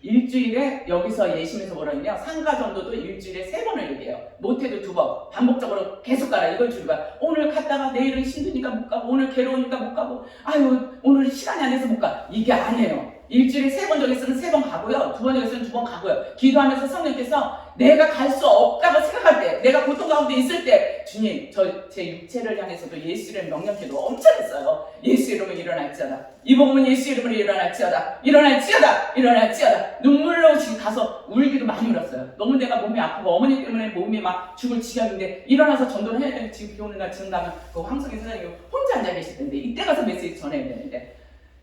일주일에 여기서 예심에서 뭐라 했냐 상가 전도도 일주일에 3번을 얘기해요. 못해도 2번 반복적으로 계속 가라. 이걸 줄이고 오늘 갔다가 내일은 힘드니까 못 가고 오늘 괴로우니까 못 가고 아유 오늘 시간이 안 돼서 못 가. 이게 아니에요. 일주일에 3번 정했으면 3번 가고요. 2번 정했으면 2번 가고요. 기도하면서 성령께서 내가 갈 수 없다고 생각할 때, 내가 고통 가운데 있을 때 주님 제 육체를 향해서도 예수 이름 명령기도 엄청 했어요. 예수 이름으로 일어날지어다. 이 복음은 예수 이름으로 일어날지어다. 일어날지어다. 일어날지어다. 눈물로 지금 가서 울기도 많이 울었어요. 너무 내가 몸이 아프고 어머니 때문에 몸이 막 죽을 지경인데 일어나서 전도를 해야 되는데 지금 비 오는 날 지금 가면 그 황석희 선생님이 혼자 앉아 계실 텐데 이때 가서 메시지 전해야 되는데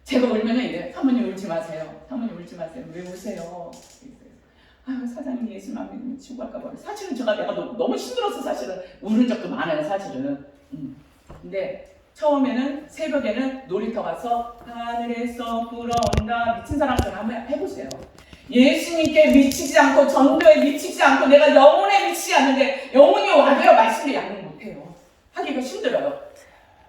제가 울면은 이래 사모님 울지 마세요. 사모님 울지 마세요. 왜 우세요? 아유 사장님 예수만 믿으면 지옥 갈까 봐. 사실은 내가 너무 힘들어서 사실은 우는 적도 많아요. 사실은. 근데 처음에는 새벽에는 놀이터 가서 하늘에서 불어온다 미친 사람처럼 한번 해보세요. 예수님께 미치지 않고 전도에 미치지 않고 내가 영혼에 미치지 않는데 영혼이 와도요 말씀을 양육 못해요. 하기가 힘들어요.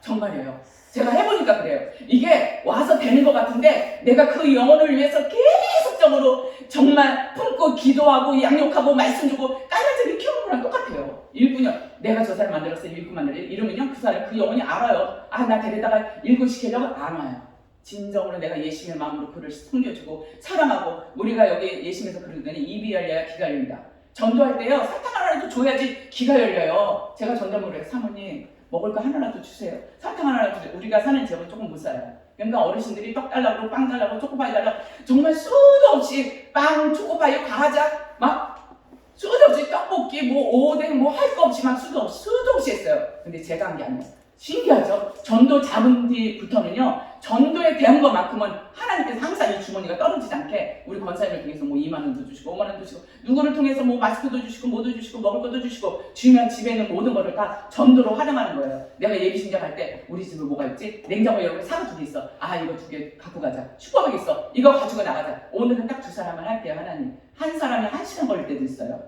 정말이에요. 제가 해보니까 그래요. 이게 와서 되는 것 같은데 내가 그 영혼을 위해서 계속적으로 정말 품고 기도하고 양육하고 말씀 주고 깔맞게 키우는 거랑 똑같아요. 일꾼이요. 내가 저 사람 만들었어요. 일꾼 만들어요. 이러면요 그 사람 그 영혼이 알아요. 아 나 데려다가 일꾼 시키려고 안 와요. 진정으로 내가 예심의 마음으로 그를 섬겨주고 사랑하고 우리가 여기 예심에서 그러더니 입이 열려야 귀가 열린다. 전도할 때요 사탕 하나라도 줘야지 귀가 열려요. 제가 전담으로 해요. 사모님 먹을 거 하나라도 주세요. 사탕 하나라도 주세요. 우리가 사는 지역은 조금 못 살아요. 그러니까 어르신들이 떡 달라고 빵 달라고 초코파이 달라고 정말 수도 없이 빵, 초코파이, 과자 막 수도 없이 떡볶이 뭐 오뎅 뭐 할 거 없이 막 수도 없이 했어요. 근데 제가 한 게 아니에요. 신기하죠? 전도 잡은 뒤부터는요 전도에 대한 것만큼은 하나님께서 항상 이 주머니가 떨어지지 않게 우리 권사님을 통해서 뭐 2만 원도 주시고 5만 원도 주시고 누구를 통해서 뭐 마스크도 주시고 뭐도 주시고 먹을 것도 주시고 주면 집에 있는 모든 것을 다 전도로 활용하는 거예요. 내가 예비 신장할 때 우리 집에 뭐가 있지? 냉장고 여러 개 사과 2개 있어. 아 이거 2개 갖고 가자. 슈퍼백 있어. 이거 가지고 나가자. 오늘은 딱 2사람만 할게요. 하나님. 한 사람이 1시간 걸릴 때도 있어요.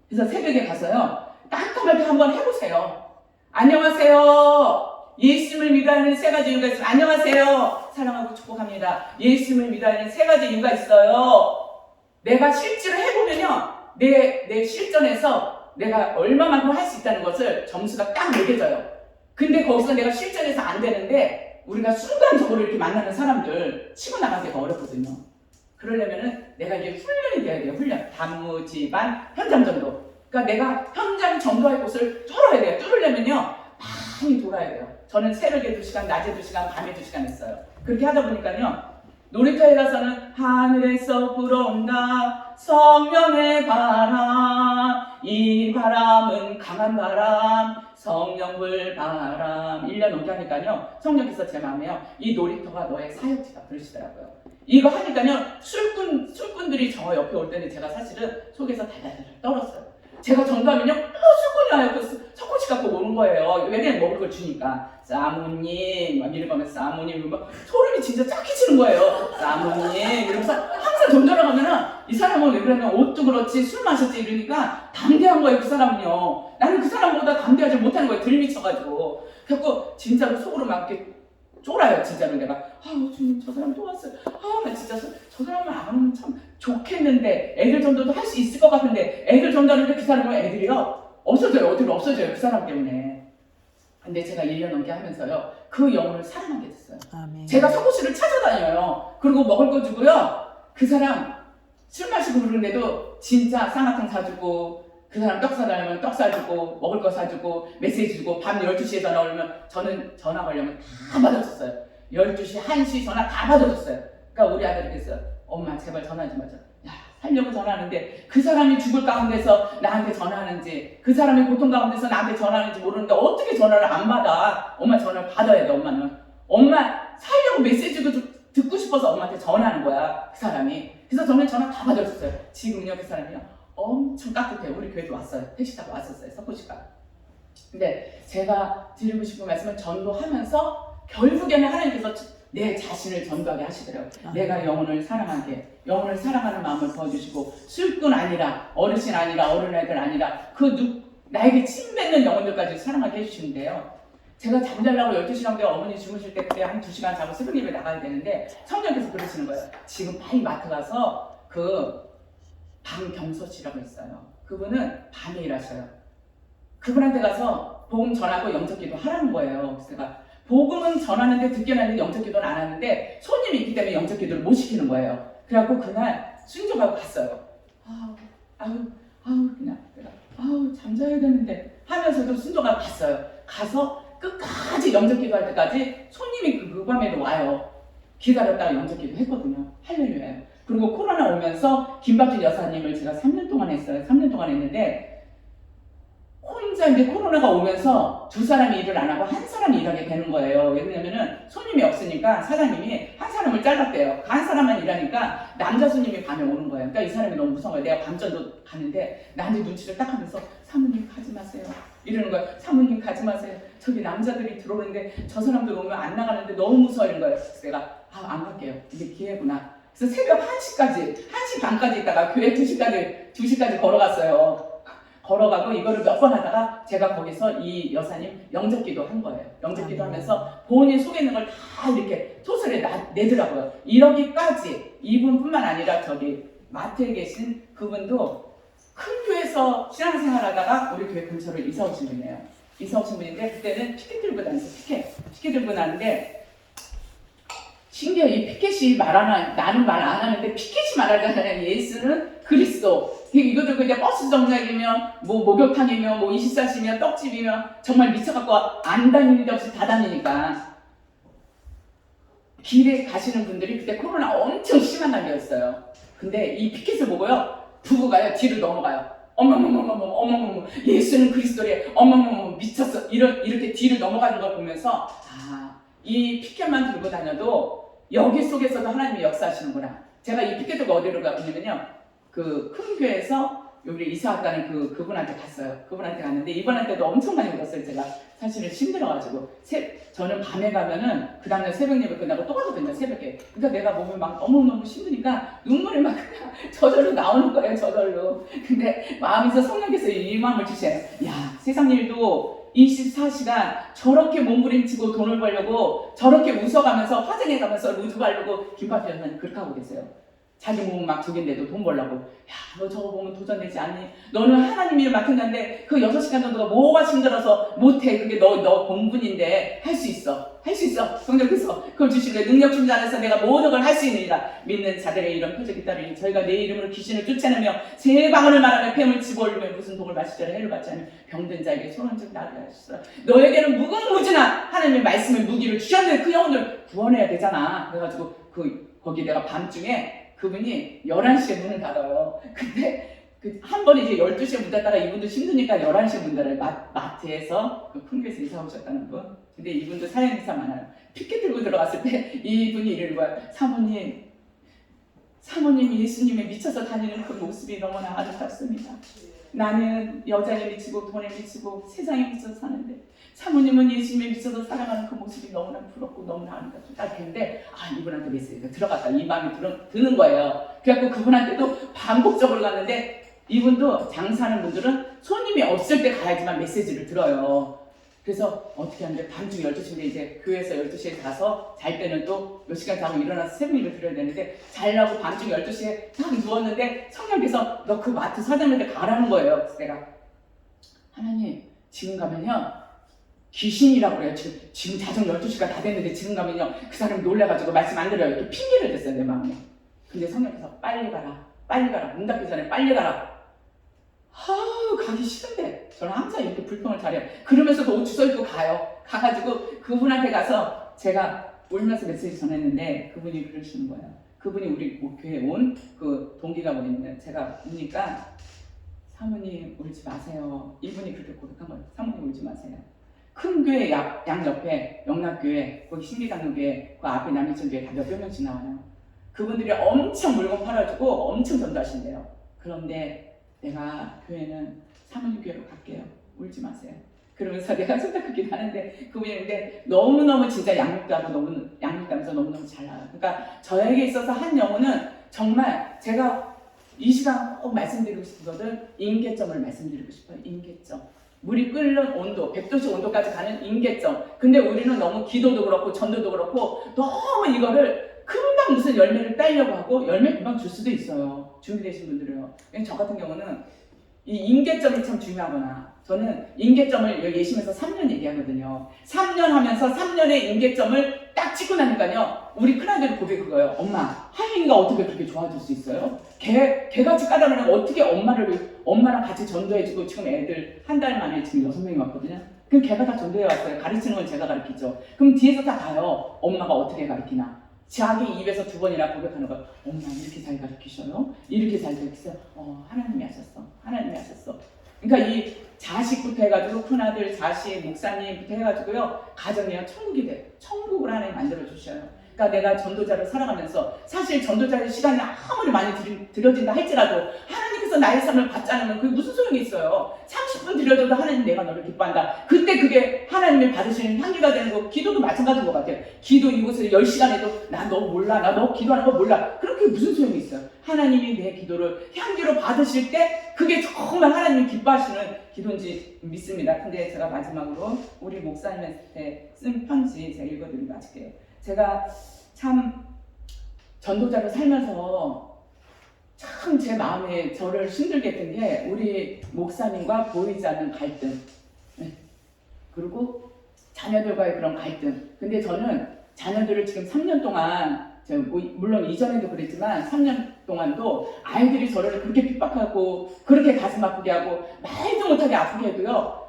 그래서 새벽에 가서요 깜깜하게 한번 해보세요. 안녕하세요. 예수님을 믿어하는 3가지 이유가 있어요. 안녕하세요. 사랑하고 축복합니다. 예수님을 믿어하는 3가지 이유가 있어요. 내가 실제로 해보면요 내 실전에서 내가 얼마만큼 할 수 있다는 것을 점수가 딱 매겨져요. 근데 거기서 내가 실전에서 안 되는데 우리가 순간적으로 이렇게 만나는 사람들 치고 나가기가 어렵거든요. 그러려면은 내가 이게 훈련이 돼야 돼요. 훈련. 단무지반 현장 전도. 그러니까 내가 현장 전도할 곳을 뚫어야 돼요. 뚫으려면요 많이 돌아야 돼요. 저는 새벽에 2시간, 낮에 2시간, 밤에 2시간 했어요. 그렇게 하다 보니까요 놀이터에 가서는 하늘에서 불어온다 성령의 바람, 이 바람은 강한 바람, 성령불 바람. 1년 넘게 하니까요 성령께서 제 마음에요 이 놀이터가 너의 사역지다 그러시더라고요. 이거 하니까요 술꾼들이 저 옆에 올 때는 제가 사실은 속에서 달달달 떨었어요. 제가 전도하면요 술꾼이 와요. 그 석고치 갖고 오는 거예요. 왜냐면 먹을 걸 주니까. 사모님 막 이러면서 사모님 막 소름이 진짜 쫙 끼치는 거예요. 사모님 이러면서 항상 전도를 가면은 이 사람은 왜 그러냐면 옷도 그렇지 술 마셨지 이러니까 담대한 거예요. 그 사람은요. 나는 그 사람보다 담대하지 못하는 거예요. 들미쳐가지고. 그래갖고 진짜로 속으로 막 이렇게 쫄아요. 진짜로 내가 주님 저 사람 또 왔어요. 나 진짜 저 사람은 안 오면 참 좋겠는데 애들 전도도 할 수 있을 것 같은데 애들 전도하는데 그 사람은 애들이요 없어져요. 어디로 없어져요. 그 사람 때문에. 근데 제가 1년 넘게 하면서요 그 영혼을 사랑하게 됐어요. 아멘. 제가 석고씨를 찾아다녀요. 그리고 먹을 거 주고요 그 사람 술 마시고 그러는데도 진짜 쌍화탕 사주고 그 사람 떡 사달라면 떡 사주고 먹을 거 사주고 메시지 주고 밤 12시에 전화 오면 저는 전화 걸려면 다 받아줬어요. 12시, 1시 전화 다 받아줬어요. 그러니까 우리 아들이 그랬어요. 엄마 제발 전화하지 마자. 야 살려고 전화하는데 그 사람이 죽을 가운데서 나한테 전화하는지 그 사람이 고통 가운데서 나한테 전화하는지 모르는데 어떻게 전화를 안 받아. 엄마 전화를 받아야 돼. 엄마는. 엄마 살려고 메시지도 듣고 싶어서 엄마한테 전화하는 거야 그 사람이. 그래서 저는 전화 다 받아줬어요. 지금요 그 사람이요 엄청 따뜻해요. 우리 교회도 왔어요. 택시 타고 왔었어요. 석고씨가. 근데 제가 드리고 싶은 말씀은 전도하면서 결국에는 하나님께서 내 자신을 전도하게 하시더라고요. 내가 영혼을 사랑하게, 영혼을 사랑하는 마음을 부어주시고 술꾼 아니라 어르신 아니라 어른애들 아니라 나에게 침 뱉는 영혼들까지 사랑하게 해주시는데요. 제가 잠자려고 12시 정도에 어머니 주무실 때 그때 한 2시간 자고 새벽 예배 나가야 되는데 성령께서 그러시는 거예요. 지금 빨리 마트 가서 그 방경서 씨라고 있어요. 그분은 밤에 일하셔요. 그분한테 가서 복음 전하고 영접기도 하라는 거예요. 그래서 제가 복음은 전하는데 듣게 하는데 영접기도는 안 하는데 손님이 있기 때문에 영접기도를 못 시키는 거예요. 그래갖고 그날 순종하고 갔어요. 그냥 내가 잠자야 되는데 하면서도 순종하고 갔어요. 가서 끝까지 영접기도 할 때까지 손님이 그 밤에도 와요. 기다렸다가 영접기도 했거든요. 할렐루야. 그리고 코로나 오면서 김박준 여사님을 제가 3년 동안 했어요. 3년 동안 했는데 혼자 이제 코로나가 오면서 두 사람이 일을 안 하고 한 사람이 일하게 되는 거예요. 왜냐면은 손님이 없으니까 사장님이 한 사람을 잘랐대요. 한 사람만 일하니까 남자 손님이 밤에 오는 거예요. 그러니까 이 사람이 너무 무서운 거예요. 내가 밤전도 가는데 나한테 눈치를 딱 하면서 사모님 가지 마세요. 이러는 거예요. 사모님 가지 마세요. 저기 남자들이 들어오는데 저 사람들 오면 안 나가는데 너무 무서워 이런 거예요. 그래서 내가 안 갈게요. 이게 기회구나. 그래서 새벽 1시까지, 1시 반까지 있다가 교회 2시까지 걸어갔어요. 걸어가고 이거를 몇 번 하다가 제가 거기서 이 여사님 영접기도 한 거예요. 영접기도 하면서 본인 속에 있는 걸 다 이렇게 토설에 내더라고요. 이러기까지 이분뿐만 아니라 저기 마트에 계신 그분도 큰 교회에서 신앙생활 하다가 우리 교회 근처로 이사 오신 분이에요. 이사 오신 분인데 그때는 피켓 들고 다녔어요. 피켓 들고 나는데 신기해요. 이 피켓이 나는 말 안 하는데 피켓이 말하잖아요. 예수는 그리스도. 이거 들고 이제 버스 정류장이면 뭐 목욕탕이면 뭐 24시면 떡집이면 정말 미쳐갖고 안 다니는 데 없이 다 다니니까 길에 가시는 분들이 그때 코로나 엄청 심한 날이었어요. 근데 이 피켓을 보고요 부부가요 뒤로 넘어가요. 어머머머머머머머머 예수는 그리스도래. 어머머머 미쳤어. 이렇게 뒤로 넘어가는 걸 보면서 이 피켓만 들고 다녀도 여기 속에서도 하나님이 역사하시는구나. 제가 이 피켓 들고 어디로 가냐면요 그 큰 교회에서 우리 이사 왔다는 그분한테 갔어요. 그분한테 갔는데 이분한테도 엄청 많이 울었어요. 제가 사실은 힘들어가지고 저는 밤에 가면은 그 다음날 새벽 예배 끝나고 또 가거든요. 새벽에. 그러니까 내가 몸이 막 너무너무 힘드니까 눈물이 막 그냥 저절로 나오는 거예요. 저절로. 근데 마음에서 성령께서 이 마음을 주셔요. 야 세상 일도 24시간 저렇게 몸부림치고 돈을 벌려고 저렇게 웃어가면서 화장해 가면서 루즈 바르고 김밥 여사님 그렇게 하고 계세요. 자기 몸은 막 죽인데도 돈 벌라고. 야, 너 저거 보면 도전되지 않니? 너는 하나님 일을 맡은다는데 그 6시간 정도가 뭐가 힘들어서 못해. 그게 너 본분인데 할 수 있어. 할 수 있어. 성령께서 그걸 주시는데 능력 충만해서 내가 모든 걸 할 수 있느니라. 믿는 자들의 이런 표적이 따르니 저희가 내 이름으로 귀신을 쫓아내며 제 방언을 말하며 뱀을 집어올리며 무슨 독을 마시자라 해를 받지 않으며 병든 자에게 소원적 나게 하시라. 너에게는 무궁무진한 하나님의 말씀의 무기를 주셨는데 그 영혼을 구원해야 되잖아. 그래가지고 거기 내가 밤중에 그분이 11시에 문을 닫아요. 근데 한 번에 이제 12시에 문 닫다가 이분도 힘드니까 11시에 문 닫아요. 마트에서 큰 교회에서 이사 오셨다는 분. 근데 이분도 사연 이사 많아요. 피켓 들고 들어갔을 때 이분이 이러는 거야. 사모님 예수님에 미쳐서 다니는 그 모습이 너무나 아름답습니다. 나는 여자에 미치고 돈에 미치고 세상에 미쳐서 사는데 사모님은 예수님에 미쳐서 살아가는 그 모습이 너무나 부럽고 너무나 아름답다. 근데 이분한테 메시지가 들어갔다. 이 마음이 드는 거예요. 그래갖고 그분한테도 반복적으로 갔는데 이분도 장사하는 분들은 손님이 없을 때 가야지만 메시지를 들어요. 그래서 어떻게 하는데 밤중 12시인데 이제 교회에서 12시에 가서 잘 때는 또 몇 시간 자고 일어나서 새벽 드려야 되는데 자려고 밤중 12시에 딱 누웠는데 성령께서 너 그 마트 사장님한테 가라는 거예요. 그래서 내가 하나님 지금 가면요 귀신이라고 그래요. 지금 자정 12시가 다 됐는데 지금 가면요 그 사람이 놀라가지고 말씀 안 들어요. 이렇게 핑계를 댔어요 내 마음에. 근데 성령께서 빨리 가라 문 닫기 전에 빨리 가라. 가기 싫은데 저는 항상 이렇게 불평을 잘해요. 그러면서도 옷 주워입고 가요. 가가지고 그분한테 가서 제가 울면서 메시지 전했는데 그분이 그러시는 거예요. 그분이 우리 교회에 온 그 동기가 뭐냐면 제가 우니까 사모님 울지 마세요. 이분이 그렇게 고백한 거예요. 사모님 울지 마세요. 큰 교회 양 옆에 영락교회 거기 신비강로교회 그 앞에 남일천교회 다 몇백 명씩 나와요. 그분들이 엄청 물건 팔아주고 엄청 전도하신대요. 그런데 내가 교회는 사모님 교회로 갈게요. 울지 마세요. 그러면서 내가 선택하기도 하는데 그분이 근데 너무너무 진짜 양육도 하고 양육하면서 너무너무 잘 나와요. 그러니까 저에게 있어서 한 영혼은 정말 제가 이 시간 꼭 말씀드리고 싶은 것은 임계점을 말씀드리고 싶어요. 임계점. 물이 끓는 온도, 100도씨 온도까지 가는 임계점. 근데 우리는 너무 기도도 그렇고 전도도 그렇고 너무 이거를 금방 무슨 열매를 따려고 하고 열매 금방 줄 수도 있어요. 준비되신 분들은요. 저 같은 경우는 이 임계점이 참 중요하구나. 저는 임계점을 여기 예심에서 3년 얘기하거든요. 3년 하면서 3년의 임계점을 딱 찍고 나니까요. 우리 큰아들이 고백이 그거예요. 엄마, 하영이가 어떻게 그렇게 좋아질 수 있어요? 걔같이 까다로우면 어떻게 엄마랑 같이 전도해주고 지금 애들 한 달 만에 지금 6명이 왔거든요. 그럼 걔가 다 전도해왔어요. 가르치는 건 제가 가르치죠. 그럼 뒤에서 다 봐요. 엄마가 어떻게 가르치나. 자기 입에서 2번이나 고백하는 거예요. 엄마 이렇게 잘 가르치셔요? 이렇게 잘 가르치세요? 하나님이 하셨어. 하나님이 하셨어. 그러니까 이 자식부터 해가지고 큰아들, 자식, 목사님부터 해가지고요. 가정이요. 천국이 돼. 천국을 하나님 만들어주셔요. 그러니까 내가 전도자로 살아가면서 사실 전도자의 시간이 아무리 많이 들여진다 할지라도 하나님께서 나의 삶을 받지 않으면 그게 무슨 소용이 있어요. 30분 들여줘도 하나님 내가 너를 기뻐한다. 그때 그게 하나님이 받으시는 향기가 되는 거. 기도도 마찬가지인 것 같아요. 기도 이곳에서 10시간 해도 나 너 몰라. 나 너 기도하는 거 몰라. 그렇게 무슨 소용이 있어요. 하나님이 내 기도를 향기로 받으실 때 그게 정말 하나님이 기뻐하시는 기도인지 믿습니다. 근데 제가 마지막으로 우리 목사님한테 쓴 편지 제가 읽어드리고 마칠게요. 제가 참 전도자로 살면서 참 제 마음에 저를 힘들게 했던 게 우리 목사님과 보이지 않는 갈등, 그리고 자녀들과의 그런 갈등. 근데 저는 자녀들을 지금 3년 동안 물론 이전에도 그랬지만 3년 동안도 아이들이 저를 그렇게 핍박하고 그렇게 가슴 아프게 하고 말도 못하게 아프게 해도요,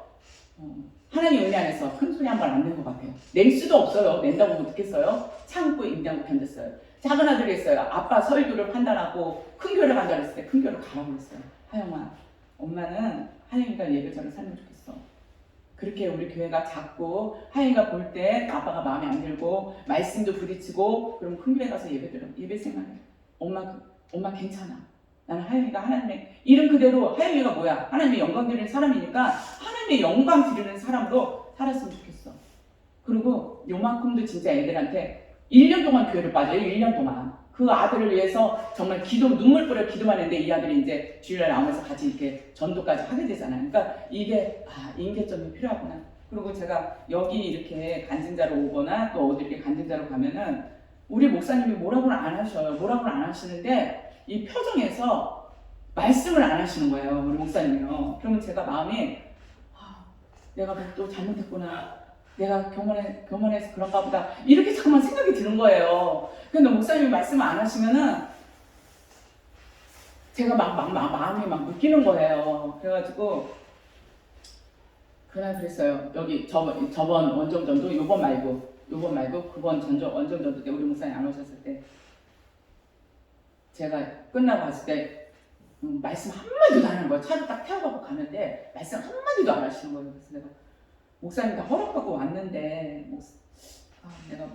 하나님 은혜 안에서 큰 소리 한 번 안 낸 것 같아요. 낼 수도 없어요. 낸다고 못 듣겠어요. 참고 인내하고 견뎠어요. 작은 아들이 했어요. 아빠 설교를 판단하고 큰 교회를 간다 그랬을 때 큰 교회를 가라고 했어요. 하영아, 엄마는 하영이가 예배자로 살면 좋겠어. 그렇게 우리 교회가 작고 하영이가 볼 때 아빠가 마음에 안 들고 말씀도 부딪히고 그럼 큰 교회 가서 예배 생활해. 엄마 괜찮아. 나는 하영이가 하나님의 이름 그대로 하영이가 뭐야? 하나님의 영광 드리는 사람이니까 하나님의 영광 드리는 사람으로 살았으면 좋겠어. 그리고 요만큼도 진짜 애들한테 1년 동안 교회를 빠져요. 1년 동안. 그 아들을 위해서 정말 눈물 뿌려 기도만 했는데 이 아들이 이제 주일날 나오면서 같이 이렇게 전도까지 하게 되잖아요. 그러니까 이게 임계점이 필요하구나. 그리고 제가 여기 이렇게 간증자로 오거나 또 어디 이렇게 간증자로 가면은 우리 목사님이 뭐라고는 안 하셔요. 뭐라고는 안 하시는데 이 표정에서 말씀을 안 하시는 거예요. 우리 목사님이요. 그러면 제가 마음이 내가 또 잘못했구나. 내가 교만해서 그런가 보다 이렇게 자꾸만 생각이 드는 거예요. 근데 목사님이 말씀을 안 하시면은 제가 마음이 막 느끼는 거예요. 그래가지고 그날 그랬어요. 여기 저번 원정전도 요번 말고 그번 원정전도 때 우리 목사님 안 오셨을 때 제가 끝나고 갔을 때 말씀 한마디도 안 하는 거예요. 차를 딱 태워가고 가는데 말씀 한마디도 안 하시는 거예요. 그래서 내가 목사님 다 허락받고 왔는데 내가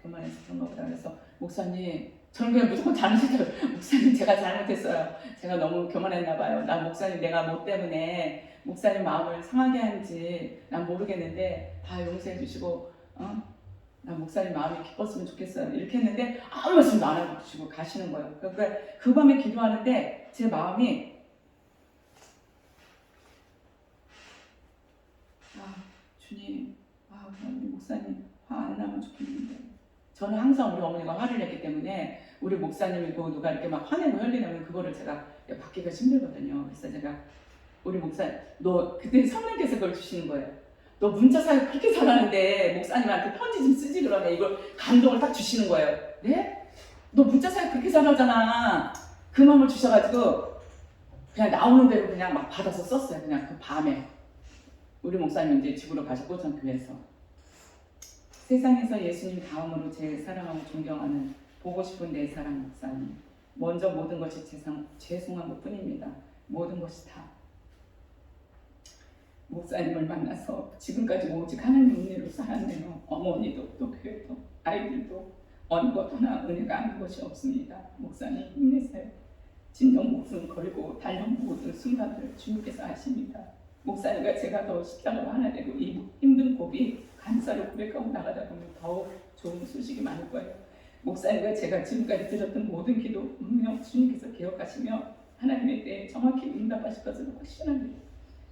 교만해서 그런가 보다. 그래서 목사님 저는 그냥 무조건 잘못했어요. 목사님 제가 잘못했어요. 제가 너무 교만했나 봐요. 난 목사님 내가 뭐 때문에 목사님 마음을 상하게 하는지 난 모르겠는데 다 용서해 주시고 난 목사님 마음이 기뻤으면 좋겠어요. 이렇게 했는데 아무 말씀도 안 해주시고 가시는 거예요. 그러니까 그 밤에 기도하는데 제 마음이 주님 우리 목사님 화 안 나면 좋겠는데 저는 항상 우리 어머니가 화를 냈기 때문에 우리 목사님이고 누가 이렇게 막 화내고 혈리면 그거를 제가 받기가 힘들거든요. 그래서 제가 우리 목사님 너 그때 성령께서 그걸 주시는 거예요. 너 문자 사역 그렇게 잘하는데 목사님한테 편지 좀 쓰지 그러네. 이걸 감동을 딱 주시는 거예요. 네? 너 문자 사역 그렇게 잘하잖아. 그 마음을 주셔가지고 그냥 나오는 대로 그냥 막 받아서 썼어요. 그냥 그 밤에. 우리 목사님 이제 집으로 가셨고 전 교회에서. 세상에서 예수님 다음으로 제일 사랑하고 존경하는 보고 싶은 내 사랑 목사님. 먼저 모든 것이 죄송한 것 뿐입니다. 모든 것이 다. 목사님을 만나서 지금까지 오직 하나님 은혜로 살았네요. 어머니도 또 교회도 아이들도 어느 것 하나 은혜가 아닌 것이 없습니다. 목사님 힘내세요. 진정 목숨 걸고 달려온 모든 순간을 주님께서 하십니다. 목사님과 제가 더 십자가로 하나 되고 이 힘든 고비 감사로 고백하고 나가다 보면 더욱 좋은 소식이 많을 거예요. 목사님과 제가 지금까지 드렸던 모든 기도 분명 주님께서 기억하시며 하나님의 때에 정확히 응답하실 것을 확신합니다.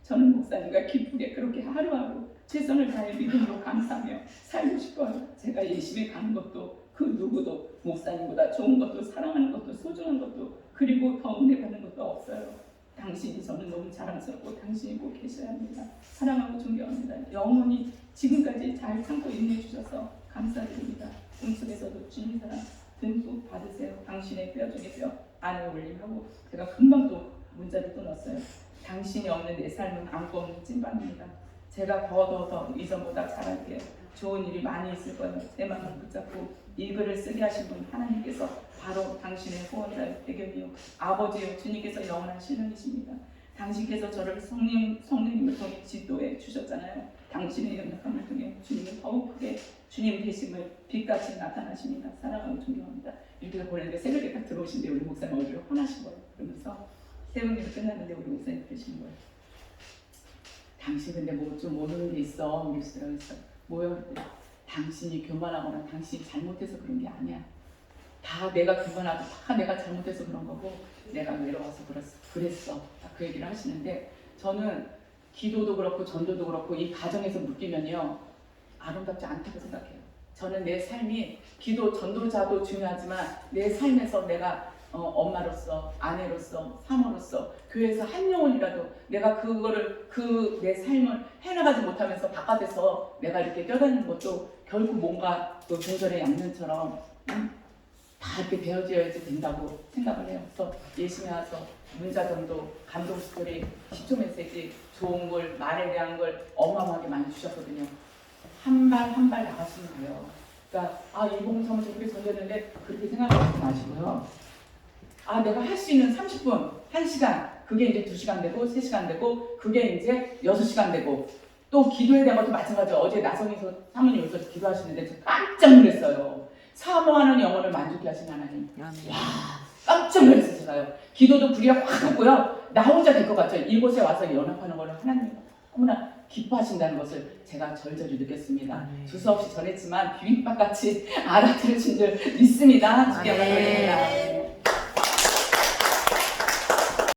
저는 목사님과 기쁘게 그렇게 하루하루 최선을 다해 믿음으로 감사하며 살고 싶어요. 제가 예심에 가는 것도 그 누구도 목사님보다 좋은 것도 사랑하는 것도 소중한 것도 그리고 더 은혜 받는 것도 없어요. 당신이 저는 너무 자랑스럽고 당신이 꼭 계셔야 합니다. 사랑하고 존경합니다. 영원히 지금까지 잘 참고 인내해 주셔서 감사드립니다. 꿈속에서도 주님 사랑 듬뿍 받으세요. 당신의 뼈 중에 뼈 안에 올림하고 제가 금방 또 문자를 또 넣었어요. 당신이 없는 내 삶은 안고 없는 찐빵입니다. 제가 더 이전보다 잘할게요. 좋은 일이 많이 있을 거예요. 내 마음을 붙잡고 이 글을 쓰게 하신 분 하나님께서 바로 당신의 후원자요 대견이요 아버지요 주님께서 영원한 신령이십니다. 당신께서 저를 성령님을 통해 지도해 주셨잖아요. 당신의 연약함을 통해 주님은 더욱 크게 주님 되심을 빛같이 나타나십니다. 사랑하고 존경합니다. 이렇게 보냈는데 새벽에 딱 들어오신데 우리 목사님 얼굴이 환하신 거예요. 그러면서 새벽님이 끝났는데 우리 목사님 그러시는 거예요. 당신 근데 뭐 좀 모르는 게 있어. 우리 그랬어. 뭐요? 당신이 교만하거나 당신이 잘못해서 그런 게 아니야. 다 내가 교만하고 다 내가 잘못해서 그런 거고 내가 외로워서 그랬어. 딱 그 얘기를 하시는데 저는 기도도 그렇고 전도도 그렇고 이 가정에서 묶이면요 아름답지 않다고 생각해요. 저는 내 삶이 기도 전도자도 중요하지만 내 삶에서 내가 엄마로서 아내로서 사모로서 교회에서 한 영혼이라도 내가 그거를 내 삶을 해나가지 못하면서 바깥에서 내가 이렇게 뛰어다니는 것도 결국 뭔가 또 동절의 양면처럼 다 이렇게 되어져야지 된다고 생각을 해요. 그래서 예심에 와서 문자전도 감동 스토리 10초 메시지 좋은 걸 말에 대한 걸 어마어마하게 많이 주셨거든요. 한 발 한 발 나가시면 돼요. 그러니까 이 봉사는 저렇게 던졌는데 그렇게 생각하지 마시고요. 내가 할 수 있는 30분, 1시간 그게 이제 2시간 되고 3시간 되고 그게 이제 6시간 되고 또 기도에 대한 것도 마찬가지예요. 어제 나성희 사모님 여기서 기도하시는데 저 깜짝 놀랐어요. 사모하는 영혼을 만족해 하신 하나님. 와 깜짝 놀랐어요. 제가요. 기도도 불이 확 갔고요. 나 혼자 될 것 같죠. 이곳에 와서 연합하는 거를 하나님 너무나 기뻐하신다는 것을 제가 절절히 느꼈습니다. 두서없이 전했지만 비빔밥같이 알아들으신 줄 믿습니다. 주께 감사드립니다.